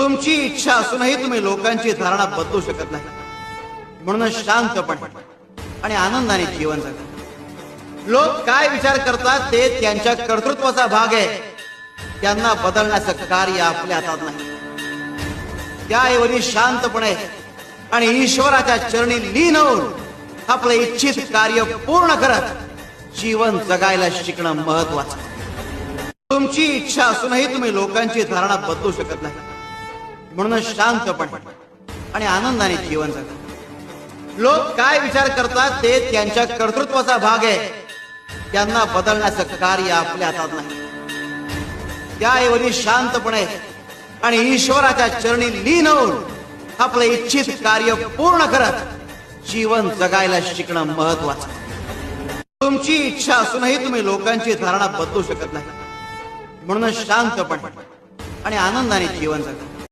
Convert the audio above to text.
तुमची इच्छा असूनही तुम्ही लोकांची धारणा बदलू शकत नाही. म्हणून शांतपणे आणि आनंदाने जीवन जगा. लोक काय विचार करतात ते त्यांच्या कर्तृत्वाचा भाग आहे. त्यांना बदलण्याचं कार्य आपल्या हातात नाही. त्याऐवजी शांतपणे आणि ईश्वराच्या चरणी लीन होऊन आपलं इच्छित कार्य पूर्ण करत जीवन जगायला शिकणं महत्वाचं. तुमची इच्छा असूनही तुम्ही लोकांची धारणा बदलू शकत नाही. म्हणून शांतपणे आणि आनंदाने जीवन जगा. लोक काय विचार करतात ते त्यांच्या कर्तृत्वाचा भाग आहे. त्यांना बदलण्याचं कार्य आपल्या हातात नाही. त्याऐवजी शांतपणे आणि ईश्वराच्या चरणी लीन होऊन आपलं इच्छित कार्य पूर्ण करत जीवन जगायला शिकणं महत्वाचं. तुमची इच्छा असूनही तुम्ही लोकांची धारणा बदलू शकत नाही. म्हणून शांतपणे आणि आनंदाने जीवन जगा.